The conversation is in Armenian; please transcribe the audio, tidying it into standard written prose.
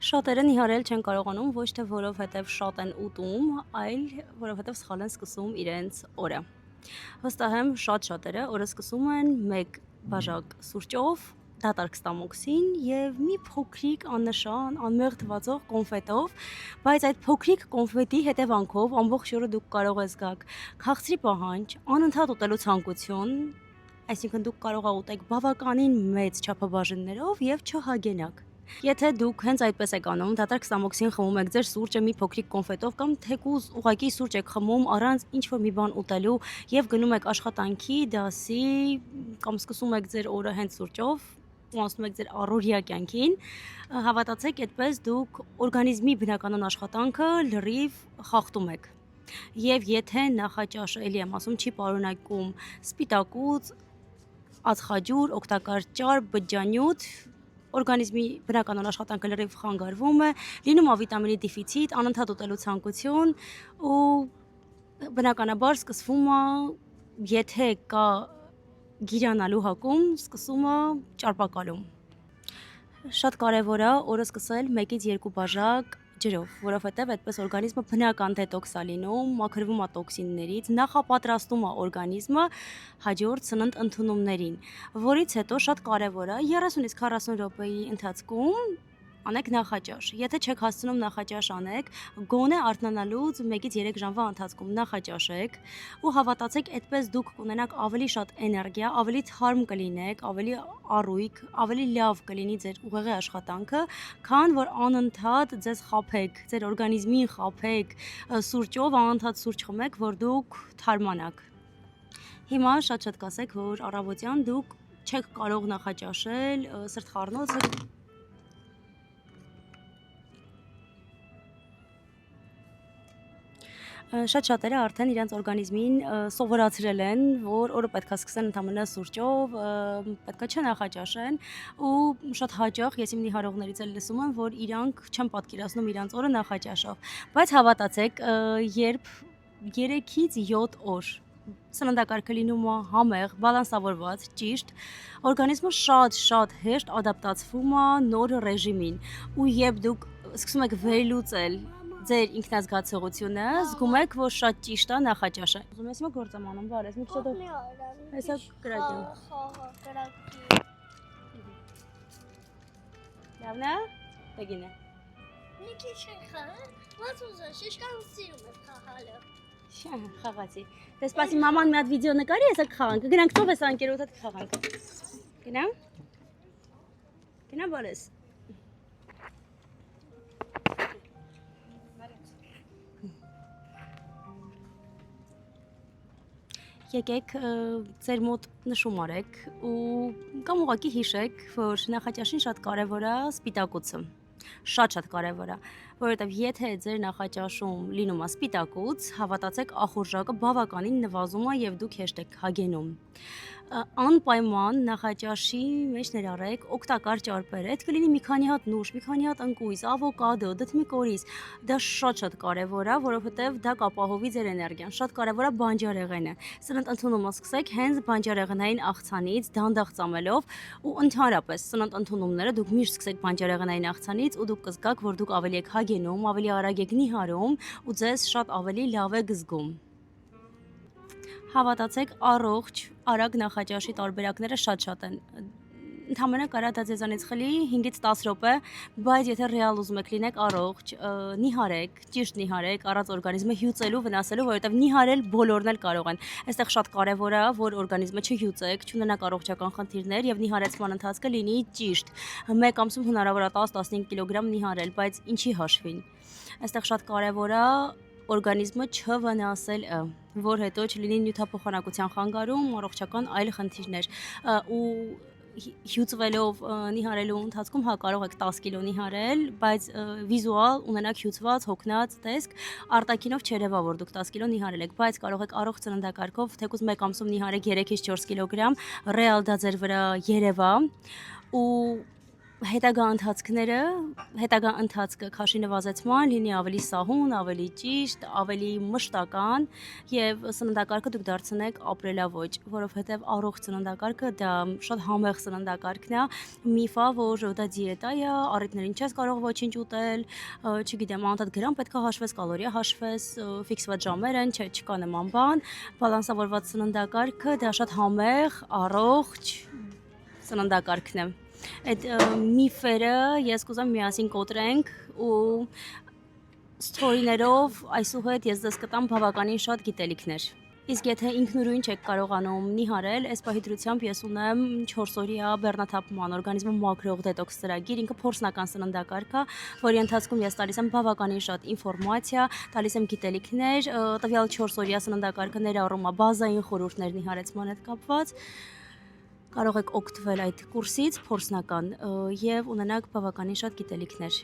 Շատերը նիհարել չեն կարողանում ոչ թե որովհետև շատ են ուտում, այլ որովհետև սխալ են սկսում իրենց օրը։ Վստահ եմ շատ շատերը օրը սկսում են մեկ բաժակ սուրճով, դատարկ ստամոքսին եւ մի փոքրիկ աննշան, անմեղ թվացող կոնֆետով, բայց այդ փոքրիկ կոնֆետի հետևանքով ամբողջ օրը դուք կարող եք զգալ քաղցրի պահանջ, անընդհատ ուտելու ցանկություն, այսինքն դուք կարող եք ուտեք բավականին մեծ չափաբաժիններով եւ չհագենաք։ Եթե դուք հենց այդպես եք անում, դատարկ ստամոքսին խմում եք ձեր սուրճը մի փոքրիկ կոնֆետով կամ թեկուզ ուղակի սուրճ եք խմում առանց ինչ-որ մի բան ուտելու եւ գնում եք աշխատանքի, դասի կամ սկսում եք ձեր օրը հենց սուրճով, ու անցնում եք ձեր առօրյա կյանքին, հավատացեք, այդպես դուք օրգանիզմի բնականon աշխատանքը լրիվ խախտում եք։ Եվ եթե նախաճաշը, էլի եմ ասում, չի պարունակում սպիտակուց, ածխաջուր, օգտակար ճար, բջջանյութ, օրգանիզմի բնականon աշխատանքը լրիվ խանգարվում է, լինում է վիտամինի դեֆիցիտ, անընդհատ ուտելու ցանկություն ու բնականաբար սկսվում է, եթե կա գիրանալու հակում, սկսում է ճարպակալում։ Շատ կարևոր է օրը սկսել 1-ից 2 բաժակ ջրով, որովհետև այդպես օրգանիզմը բնական դետոքս է լինում, մաքրվում է տոքսիններից, նախապատրաստում է օրգանիզմը հաջորդ սննդ ընդունումներին, որից հետո շատ կարևոր է 30-ից 40 րոպեի ընթացքում անեք նախաճաշ։ Եթե չեք հասցնում նախաճաշ անեք, գոնե արթնանալուց 1-ից 3 ժամվա ընթացքում նախաճաշեք ու հավատացեք, այդպես դուք կունենաք ավելի շատ էներգիա, ավելի թարմ կլինեք, ավելի առույգ, ավելի լավ կլինի ձեր ուղեղի աշխատանքը, քան որ անընդհատ ձեզ խաբեք, ձեր օրգանիզմին խաբեք սուրճով, անընդհատ սուրճ խմեք, որ դուք թարմանաք։ Հիմա շատ կասեք, որ առավոտյան դուք չեք կարող նախաճաշել, սրտխառնոցը շատ շատերը արդեն իրենց օրգանիզմին սովորացրել են, որ օրը պետքա սկսեն ընդամենը սուրճով, պետքա չնախաճաշեն ու շատ հաճախ ես իմ նիհարողներից էլ լսում եմ, որ իրանք չեն պատկերացնում իրանց օրը նախաճաշով, բայց հավատացեք, երբ 3-ից 7 օր սննդակարգը լինում է համեղ, բալանսավորված, ճիշտ, օրգանիզմը շատ հեշտ ադապտացվում է նոր ռեժիմին ու երբ դուք սկսում եք վերլուծել ձեր ինքնազգացողությունը, զգում եք, որ շատ ճիշտ է նախաճաշը։ Ուզում ես հիմա գործ եմ անում, բարես, մի քիչ հեսա կրակեմ։ Լավն է։ Բեգինը։ Մի քիչ խաղա, ոնց ուզես, շիշկան սիրում եմ խաղալը։ Խաղացի։ Դե սպասի մաման մի հատ վիդեո նկարի, հեսա կխաղանք։ Գնանք ծով ես անկերոջդ կխաղանք։ Գնամ։ Գնա բարես։ Եկեք ձեր մոտ նշում արեք ու կամ ուղղակի հիշեք, որ նախաճաշին շատ կարևոր է սպիտակուցը։ Շատ կարևոր է, որովհետև եթե ձեր նախաճաշում լինում է սպիտակուց, հավատացեք, ախորժակը բավականին նվազում է եւ դուք հեշտ եք հագենում։ Անպայման նախաճաշի մեջ ներառեք օգտակար ճարպեր, այդ կլինի մի քանի հատ նուշ, մի քանի հատ ընկույզ, ավոկադո, դդմի կորիզ, դա շատ կարևոր է, որովհետև դա կապահովի ձեր էներգիան, շատ կարևոր է բանջարեղենը, սննդ ընդունումը սկսեք հենց բանջարեղենային աղցանից, դանդաղ ծամելով ու ընդհանրապես սննդ ընդունումները դուք միշտ սկսեք բանջարեղենային աղցանից ու դուք կզգաք, որ դուք ավելի եք հագենում, ավելի արագ եք նիհարում ու ձեզ շատ ավելի լավ եք զգում։ Հավատացեք, առողջ, արագ նախաճաշի տարբերակները շատ են։ Ընդհանրապես կարա դա ձեզանից խլի 5-ից 10 րոպե, բայց եթե ռեալ ուզում եք լինեք առողջ, նիհարեք, ճիշտ նիհարեք, առանց օրգանիզմը հյուծելու, վնասելու, որովհետև նիհարել բոլորն էլ կարող են։ Այստեղ շատ կարևոր է, որ օրգանիզմը չհյուծեք, չունենաք առողջական խնդիրներ եւ նիհարեցման ընթացքը լինի ճիշտ։ Մեկ ամսում հնարավոր է 10-15 կիլոգրամ նիհարել, բայց ինչի հաշվին։ Այստեղ շատ կարևոր է օրգանիզմը չվնասել, որ հետո չլինի նյութափոխանակության խանգարում, առողջական այլ խնդիրներ ու հյուծվելով նիհարելու ընթացքում կարող եք 10 կիլո նիհարել, բայց վիզուալ ունենաք հյուծված, հոգնած տեսք, արտաքինով չերևա, որ դուք 10 կիլո նիհարել եք, բայց կարող եք առողջ ծննդակարգով թեկուզ մեկ ամսում նիհարեք 3-ից 4 կիլոգրամ, ռեալ դա ձեր վրա երևա ու հետագա ընթացքը քաշի նվազեցման լինի ավելի սահուն, ավելի ճիշտ, ավելի մշտական եւ սննդակարգը դուք դարձնեք ապրելաոճ, որովհետեւ առողջ սննդակարգը դա շատ համեղ սննդակարգն է, միֆ է, որ դա դիետա է, առիթներին չես կարող ոչինչ ուտել, չգիտեմ, անդադ գրամ պետք է հաշվես, կալորիա հաշվես, ֆիքսված ժամեր են, չէ, չկա նման բան, բալանսավորված սննդակարգը դա շատ համեղ, առողջ սննդակարգն է։ Այդ միֆերը ես կուզեմ միասին կոտրենք ու սթորիներով այսուհետ ես ձեզ կտամ բավականին շատ գիտելիքներ։ Իսկ եթե ինքնուրույն չեք կարողանում նիհարել, այս պահի դրությամբ ես ունեմ 4 օրյա բեռնաթափման օրգանիզմը մաքրող դետոքս ծրագիր, ինքը փորձնական սննդակարգ է, որի ընթացքում ես տալիս եմ բավականին շատ ինֆորմացիա, տալիս եմ գիտելիքներ, տվյալ 4 օրյա սննդակարգը ներառում է բազային խորհուրդներ նիհարեցման հետ կապված, կարող եք օգտվել այդ կուրսից փորձնական եւ ունենաք բավականին շատ գիտելիքներ։